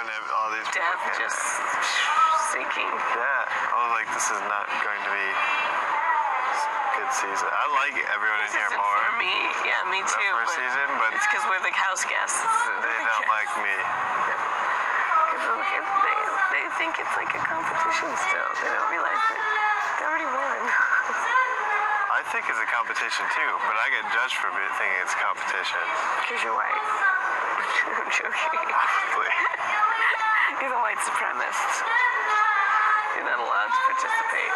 when all these people death came just sinking. Yeah, I was like, this is not going to be a good season. I like everyone in here more. For me, yeah, me too. The first season, but it's because we're the house guests. They don't like me. They think it's like a competition still. They don't realize that they already won. I think it's a competition too, but I get judged for thinking it's a competition. Because you're white. I'm joking. Probably. You're the white supremacist. You're not allowed to participate.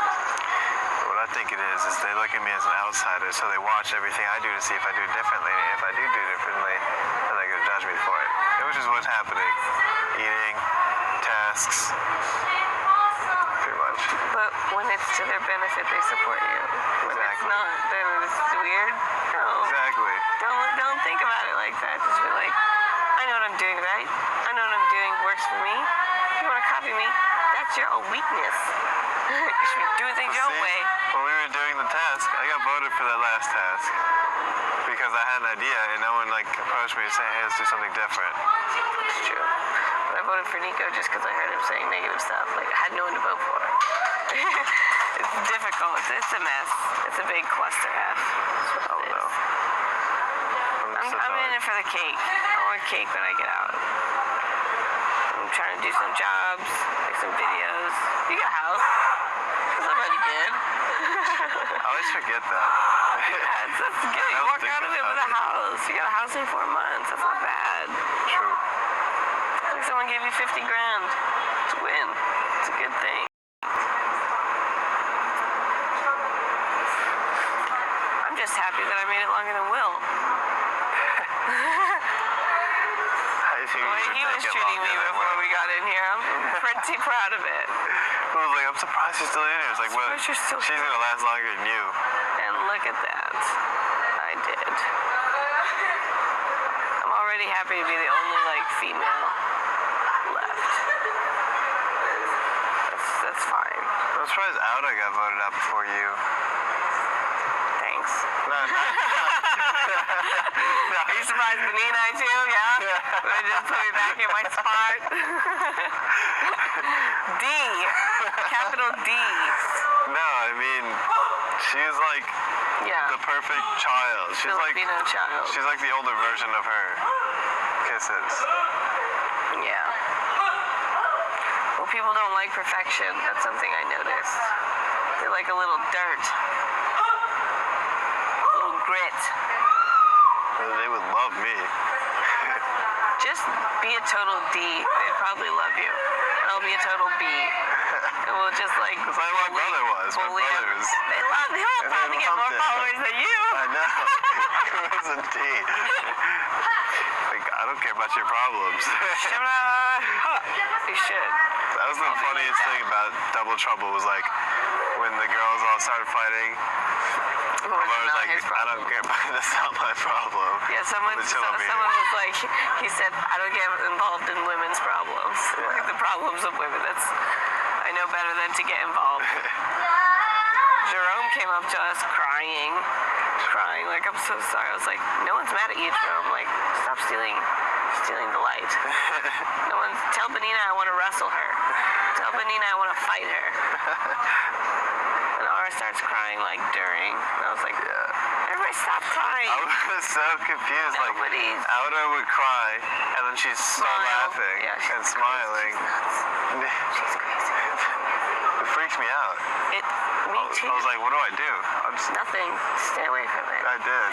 What I think it is they look at me as an outsider, so they watch everything I do to see if I do it differently. And if I do differently, then they're going to judge me for it. Which is what's happening. Eating, tasks, pretty much. But when it's to their benefit, they support you. When it's not, then it's weird. No. Exactly. Don't think about it like that. Just be like, I know what I'm doing, right? I know what I'm doing works for me. If you want to copy me, that's your own weakness. You should be doing things your own way. When we were doing the task, I got voted for that last task because I had an idea and no one approached me to say, hey, let's do something different. It's true. But I voted for Nico just because I heard him saying negative stuff. Like, I had no one to vote for. It's difficult. It's a mess. It's a big cluster F. Oh, no. I'm in it for the cake. I want cake when I get out. I'm trying to do some jobs, make some videos. You got a house. That's already good. I always forget that. Yeah, that's good. You walk out of it with a house. You got a house in 4 months. That's not bad. True. Like someone gave you 50 grand. It's a win. It's a good thing. I'm just happy that I made it longer than Will. The way he was treating me before we got in here, I'm pretty proud of it. I was like, I'm surprised she's still in here. It's like, well, she's going to last longer than you. And look at that. I did. I'm already happy to be the only, female left. That's fine. I'm surprised Auda got voted out before you. Thanks. No. Are you surprised Benina too? Yeah? They just put me back in my spot. D. Capital D. No, I mean, she's the perfect child. She's Filipino child. She's like the older version of her. Kisses. Yeah. Well, people don't like perfection. That's something I noticed. They like a little dirt. A little grit. They would love me. Just be a total D. They'd probably love you. And I'll be a total B. And we'll just That's like my brother was. My brother was. He'll probably get more followers than you. I know. He was a D. I don't care about your problems. You should. That was the funniest thing about Double Trouble was when the girls all started fighting. I was like, I don't care about that's not my problem. Yeah, someone was like, he said, I don't get involved in women's problems. Yeah. Like the problems of women. I know better than to get involved. Jerome came up to us crying, like, I'm so sorry. I was like, no one's mad at you, Jerome. Like, stop stealing the light. Tell Benina I want to wrestle her. Tell Benina I want to fight her. And Ara starts crying during. And I was like, everybody stop crying. I was so confused. Nobody's. Auda would cry, and then she'd start laughing and smiling. She's crazy. It freaks me out. Me too. I was like, what do I do? Nothing. Stay away from it. I did.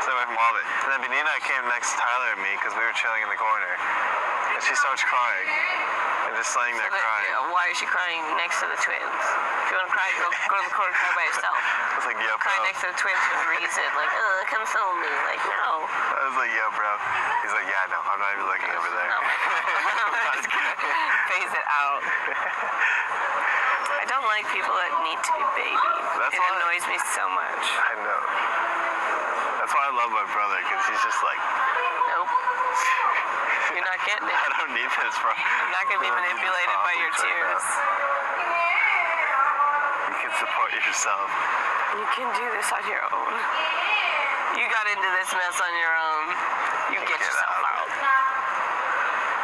Stay away from all of it. And then Benina came next to Tyler and me because we were chilling in the corner. And she starts crying. And just laying there crying. Why is she crying next to the twins? If you want to cry, go to the corner and cry by yourself. I was like, yo, bro. Cry next to the twins for a reason. Like, come film me. Like, no. I was like, yo, bro. He's like, yeah, no, I'm not even looking over there. No. I'm just gonna phase it out. I don't like people that need to be babied. It annoys me so much. I know. That's why I love my brother, because he's just like, nope. You're not getting it. I don't need this, bro. I'm not going to be manipulated by your tears. You can support yourself. You can do this on your own. You got into this mess on your own. You get yourself out.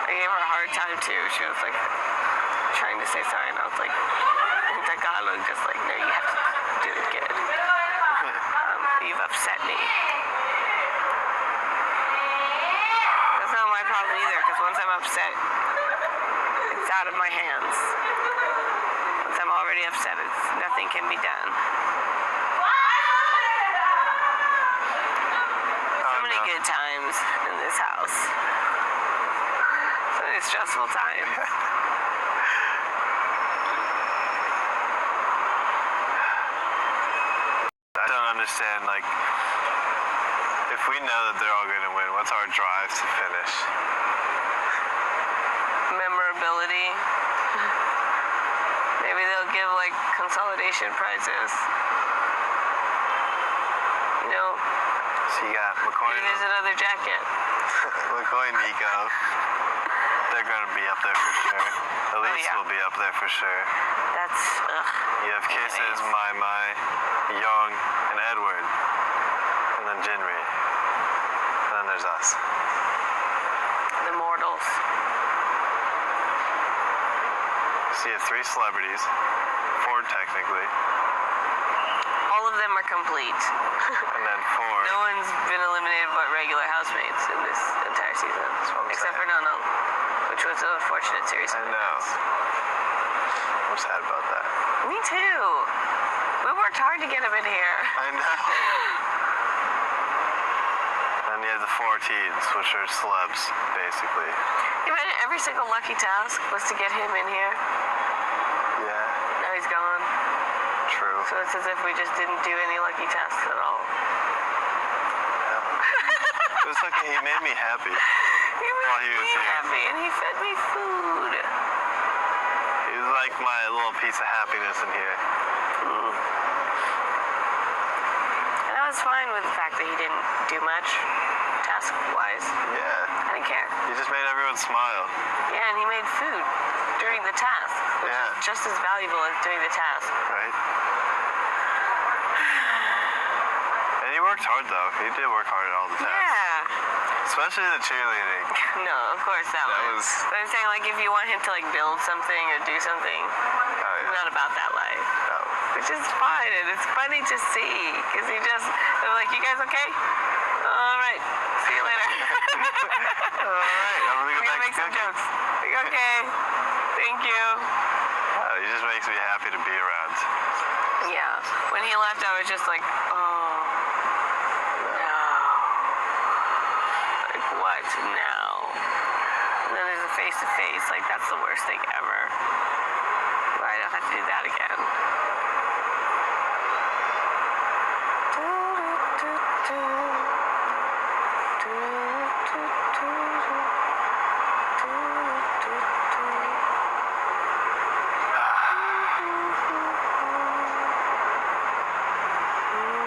I gave her a hard hard time too. She was like trying to say sorry, and I was like, in Tagalog, just like, no, you have to do it good. You've upset me. That's not my problem either, because once I'm upset, it's out of my hands. Once I'm already upset, nothing can be done. So many good times in this house. So many stressful times. I don't understand, like, if we know that they're all going to win, what's our drive to finish? Memorability. Maybe they'll give like consolidation prizes. You know, So you got McCoy, maybe there's another jacket. McCoy and Nico. They're going to be up there for sure. Elise yeah. will be up there for sure. That's You have Kisses, Mai Mai, Young, and Edward. And then Jinri. And then there's us. the mortals. So you have 3 celebrities. 4 technically. All of them are complete. And then 4. No one's been eliminated but regular housemates in this entire season. Except for Nono, which was an unfortunate series. I know. I'm sad about that. Me too. We worked hard to get him in here. I know. And you have the 4 teens, which are celebs, basically. Imagine every single lucky task was to get him in here. Yeah, Now he's gone. true. So it's as if we just didn't do any lucky tasks at all. It was like he made me happy. He While made he was me here. happy and he fed me food. He was like my little piece of happiness in here. And I was fine with the fact that he didn't do much task-wise. Yeah, I didn't care. he just made everyone smile. Yeah, and he made food during the task, which Yeah. is just as valuable as doing the task. Right? And he worked hard though. He did work hard at all the tasks. Yeah. Especially the cheerleading. No, of course that was... But I'm saying, like, if you want him to, like, build something or do something, Oh, it's yeah. not about that life. No. Which is fine, and it's funny to see, because they're like, you guys okay? All right, see you later. Alright, I'm gonna go We're back gonna make to some cooking. jokes. Like, okay, thank you. He just makes me happy to be around. Yeah, when he left, I was just like, oh, no. Like, what now? And then there's a face-to-face, like, that's the worst thing ever. Why do I have to do that again?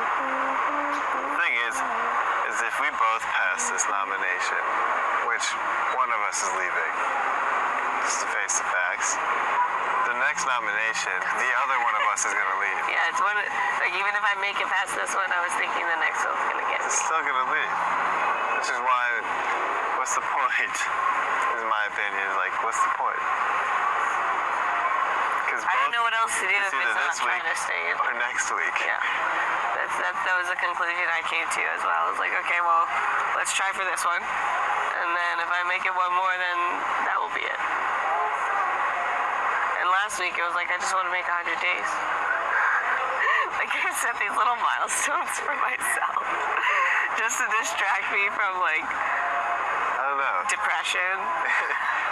The thing is if we both pass this nomination, which one of us is leaving, just to face the facts, the next nomination, the other one of us is gonna leave. Yeah, it's one, like, even if I make it past this one, I was thinking the next one's gonna get It's me. still gonna leave. Which is why, what's the point? Is my opinion. Like, what's the point? Because I don't know what else to do if either it's not this trying week to stay in. or next week. Yeah. That was a conclusion I came to as well. I was like, okay, well, let's try for this one. And then if I make it one more, then that will be it. And last week, it was like, I just want to make 100 days. Like, I set these little milestones for myself. Just to distract me from, like, I don't know. depression.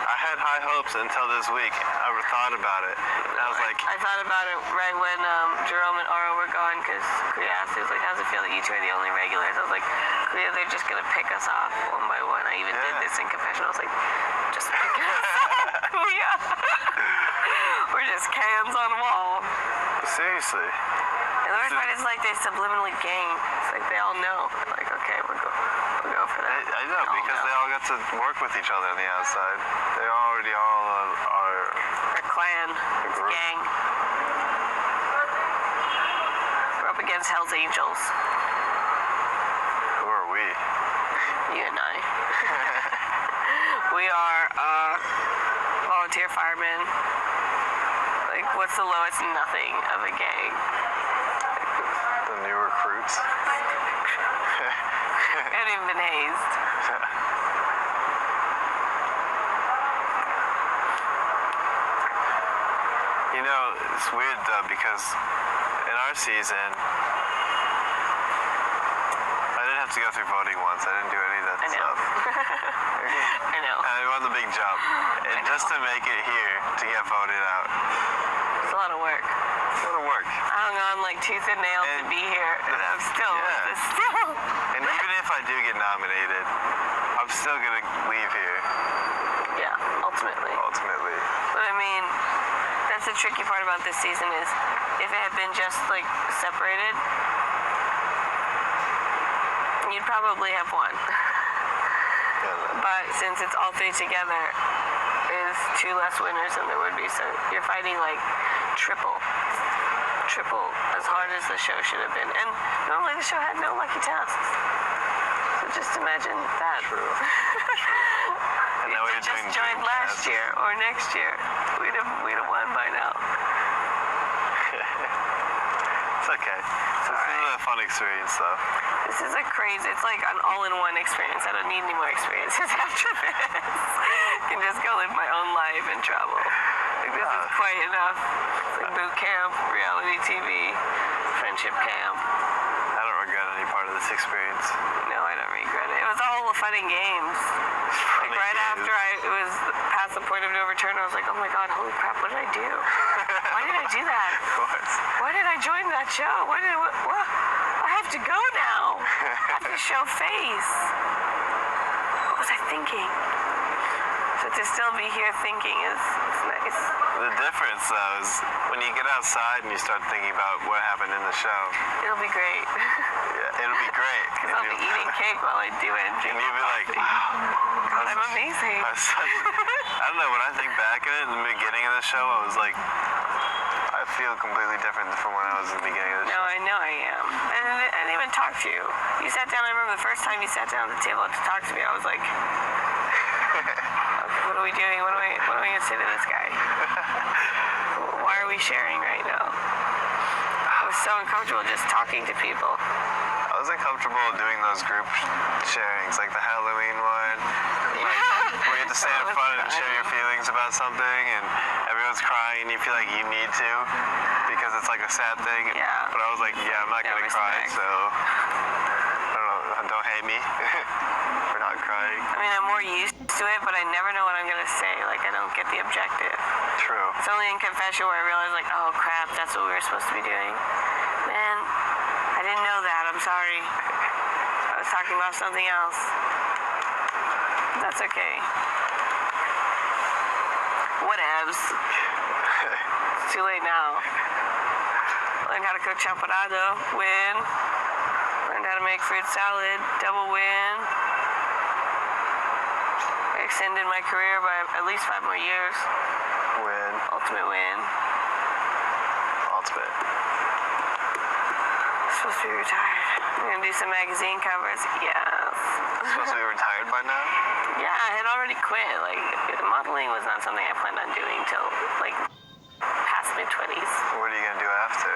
I had high hopes until this week. I thought about it. And I was like, I thought about it right when Jerome and Oro were gone, because Kriya asked, he was like, how's it feel that you two are the only regulars? I was like, Kriya, they're just going to pick us off one by one. I even did this in confession. I was like, just pick us off. Yeah. We're just cans on a wall. seriously. And the worst part is, like, they subliminally gang. It's like they all know. They're like, okay, we'll go for that. I know, because they all got to work with each other on the outside. They already all are... Our clan, group. gang. We're up against Hell's Angels. Who are we? You and I. We are, volunteer firemen. Like, what's the lowest nothing of a gang? The new recruits. I haven't even been hazed. You know, it's weird though because in our season, I didn't have to go through voting once. I didn't do any of that I know. stuff. I know. And it was a big jump. And just to make it here, to get voted out, It's a lot of work. it's a lot of work. I hung on like tooth and nail to be here, and I'm still, Yeah. still. And even if I do get nominated, I'm still gonna leave here, Yeah, ultimately. ultimately. But I mean, that's the tricky part about this season is if it had been just like separated, you'd probably have won. But since it's all three together, is two less winners than there would be. So you're fighting like triple as hard as the show should have been. And normally the show had no lucky tasks. So just imagine that. True. And now we're Just doing joined last Dreamcast. year or next year, we'd have won by now. It's okay. This is a fun experience though. This is a crazy, it's like an all-in-one experience. I don't need any more experiences after this. I can just go live my own life and travel. Like, this is quite enough. It's like boot camp, reality TV, friendship camp. I don't regret any part of this experience. No, I don't regret it. It was all fun and games. Like, right after it was past the point of no return, I was like, oh my god, holy crap, what did I do? Why did I do that? Of course. Why did I join that show? What? I have to go now. I have to show face. What was I thinking? So to still be here thinking is nice. The difference though is when you get outside and you start thinking about what happened in the show, It'll be great. yeah, it'll be great. Because I'll be eating cake while I do it. And you'll be like, wow. God, I'm amazing. I don't know, when I think back at it in the beginning of the show, I was like, I feel completely different from when I was in the beginning of the No, show. I know I am. And I didn't even talk to you. You sat down, I remember the first time you sat down at the table to talk to me, I was like, okay, what are we doing? What am I going to say to this guy? Why are we sharing right now? I was so uncomfortable just talking to people. I was uncomfortable doing those group sharings, like the Halloween one, where you have to stand in front and share your feelings about something, and everyone's crying, and you feel like you need to, because it's like a sad thing. Yeah. But I was like, yeah, I'm not No gonna cry, respect. so I don't know, don't hate me for not crying. I mean, I'm more used to it, but I never know what I'm going to say. Like, I don't get the objective. True. It's only in confession where I realize, like, oh crap, that's what we were supposed to be doing. Man, I didn't know that. I'm sorry. I was talking about something else. That's okay. Whatevs. It's too late now. Learned how to cook chaparrado. Win. Learned how to make fruit salad. Double win. I extended my career by at least 5 more years. Win. Ultimate win. Ultimate. Supposed to be retired. I'm gonna do some magazine covers. Yes. Supposed to be retired by now? Yeah, I had already quit. Like, modeling was not something I planned on doing till like past mid-20s. What are you gonna do after?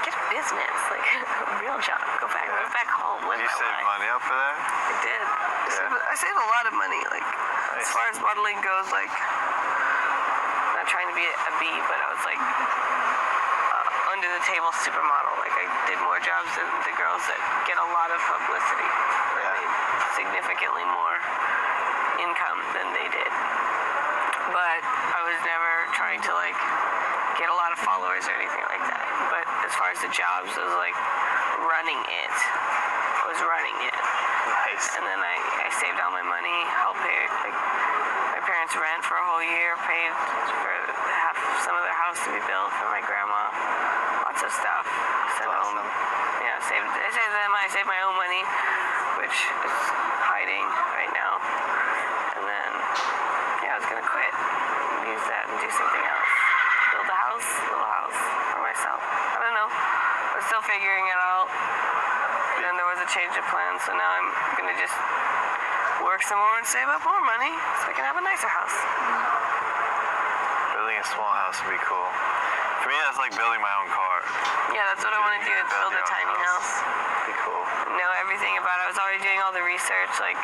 Get a business, like a real job. Go back, move back home, live Did you my save life. money up for that? I did. I saved a lot of money. Like, as Nice. far as modeling goes, like, I'm not trying to be a B, but I was like under the table supermodel. Like, I did more jobs than the girls that get a lot of publicity. I Yeah. made significantly more income than they did. But I was never trying to like get a lot of followers or anything like that. But as far as the jobs, it was like running it. I was running it. Nice. And then I saved all my money, helped pay like my parents' rent for a whole year, paid for half some of their house to be built for my grandma. Lots of stuff. Sent home. awesome. Yeah, I saved them. I saved my own money, which is hiding right now. And then yeah, I was gonna quit, use that and do something else. Build a house, little house for myself. I don't know. I was still figuring it out. And then there was a change of plans, so now I'm gonna just work some more and save up more money so I can have a nicer house. a small house would be cool. For me, that's like building my own car. Yeah, that's what I want to do. Is build a tiny house. Be cool. Know everything about it. I was already doing all the research, like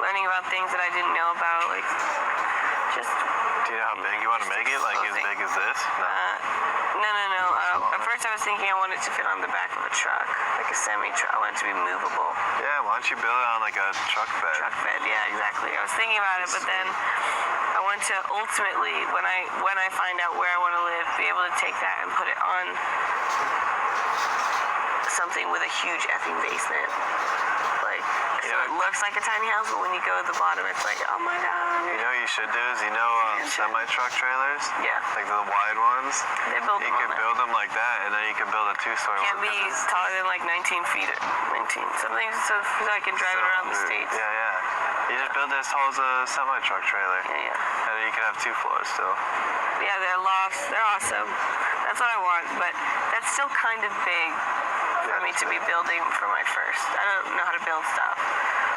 learning about things that I didn't know about, like just. Do you know how big you want to make it? Like as big as this? No. No. At first I was thinking I wanted to fit on the back of a truck, like a semi-truck. I want it to be movable. Yeah, why don't you build it on like a truck bed? Truck bed, yeah, exactly. I was thinking about it, but then I want to ultimately, when I find out where I want to live, be able to take that and put it on something with a huge effing basement. Like, so it looks like a tiny house, but when you go to the bottom, it's like, oh my god. You know what you should do is, semi-truck trailers? Yeah. Like the wide ones? They build them. You could build them like that, and then you can build a two-story one. Can't be taller than like 19 feet. 19. Something so I can drive it around the States. Yeah. You just build this whole as a semi-truck trailer. Yeah. And then you can have 2 floors still. Yeah, they're lofts. They're awesome. That's what I want, but that's still kind of big for me to be building for my first. I don't know how to build stuff.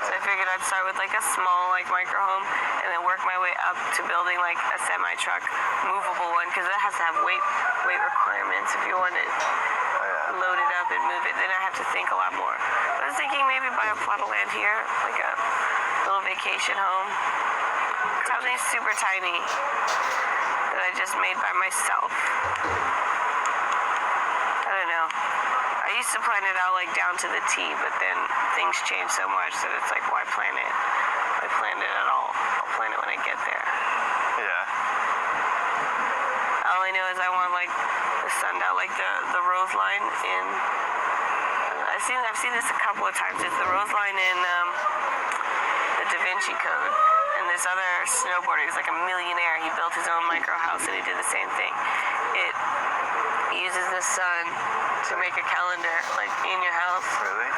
So I figured I'd start with like a small like micro home and then work my way up to building like a semi-truck movable one, because that has to have weight requirements if you want to load it up and move it. Then I have to think a lot more. I was thinking maybe buy a plot of land here, like a little vacation home. Something super tiny that I just made by myself. I don't know. I used to plan it out like down to the T, but then things change so much that it's like, why plan it? Why plan it at all? I'll plan it when I get there. Yeah. All I know is I want like the sundial, like the rose line in. I've seen this a couple of times. It's the rose line in the Da Vinci Code. And this other snowboarder, he's like a millionaire. He built his own micro house and he did the same thing. It uses the sun to make a calendar, like in your house. Really?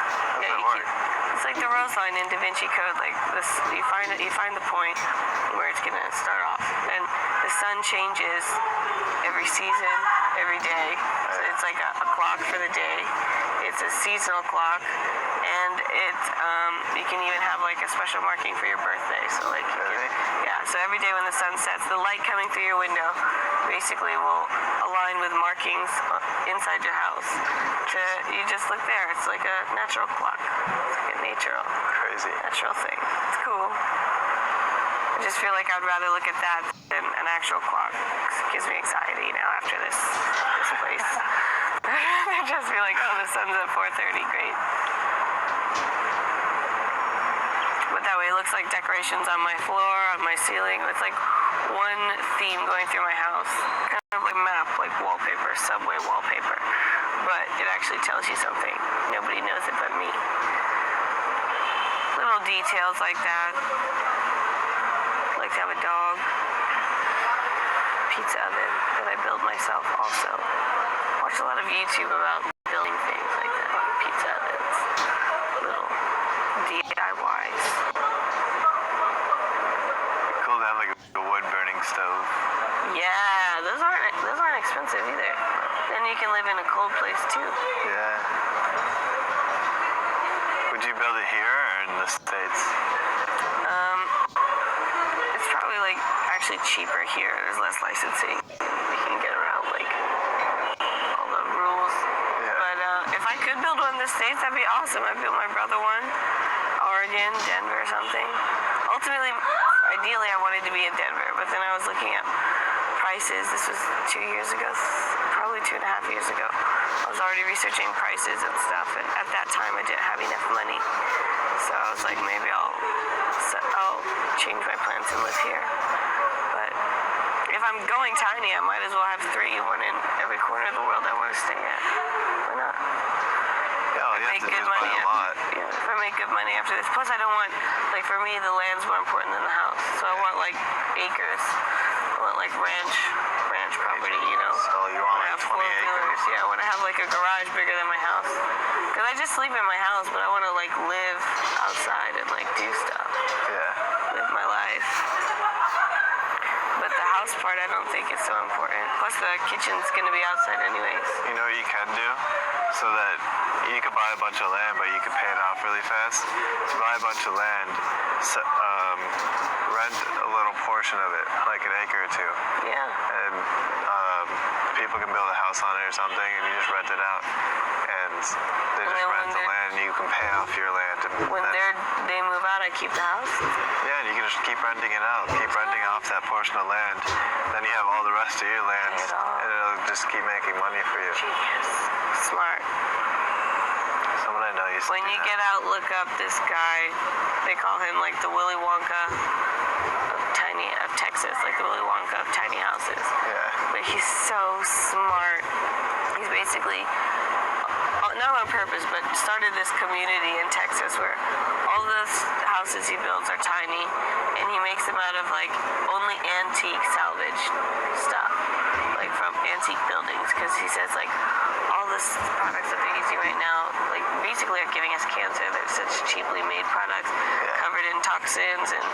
It's like the rose line in Da Vinci Code. Like this, you find the point where it's gonna start off, and the sun changes every season, every day. So it's like a clock for the day. It's a seasonal clock, and you can even have like a special marking for your birthday. So like, so every day when the sun sets, the light coming through your window basically will align with markings inside your house. You just look there. It's like a natural clock. It's like a natural thing. It's cool. I just feel like I'd rather look at that than an actual clock. It gives me anxiety now after this place. I'd just be like, oh, the sun's at 4:30. Great. But that way it looks like decorations on my floor, on my ceiling. It's like one theme going through my house. Kind of like a map, like wallpaper, subway wallpaper. But it actually tells you something. Nobody knows it but me. Little details like that. I like to have a dog. Pizza oven that I build myself also. Watch a lot of YouTube about building things like that. Pizza ovens. Little DIYs. Cool to have like a wood burning stove. Yeah, those aren't expensive either. Then you can live in a cold place too. Yeah. Would you build it here or in the States? It's probably like actually cheaper here. There's less licensing. You can get around like all the rules. Yeah. But if I could build one in the States, that'd be awesome. I built my brother one. Oregon, Denver, or something. Ultimately, ideally, I wanted to be in Denver, but then I was looking at prices. This was 2 years ago, probably 2.5 years ago. I was already researching prices and stuff, and at that time, I didn't have enough money. So I was like, maybe I'll change my plans and live here. But if I'm going tiny, I might as well have 3, one in every corner of the world I want to stay at. Why not? Yeah, you have to just buy a lot. Yeah, if I make good money after this. Plus, I don't want, like, for me, the land's more important than the house. So I want, like, acres. I want, like, ranch property, you know? So you want like 20 acres? Yeah, I want to have, like, a garage bigger than my house. Because I just sleep in my house, but I want to, like, live outside and, like, do stuff. Yeah. Live my life. But the house part, I don't think is so important. Plus, the kitchen's going to be outside anyways. You know what you can do? So that you could buy a bunch of land, but you could pay it off really fast. To buy a bunch of land, rent a little portion of it, like an acre or two. Yeah. And people can build a house on it or something, and you just rent it out. And they just rent the land, and you can pay off your land. When they move out, I keep the house? Yeah, and you can just keep renting it out. Keep renting off that portion of land. Then you have all the rest of your land, and it'll just keep making money for you. Genius. Smart. Someone I know used to When do you that. get out, look up this guy. They call him like the Willy Wonka of Texas, like the Willy Wonka of tiny houses. Yeah. But he's so smart. He's basically, not on purpose, but started this community in Texas where all the houses he builds are tiny, and he makes them out of like only antique salvage stuff, like from antique buildings, because he says like all this products that they're using right now, like basically are giving us cancer. They're such cheaply made products covered in toxins and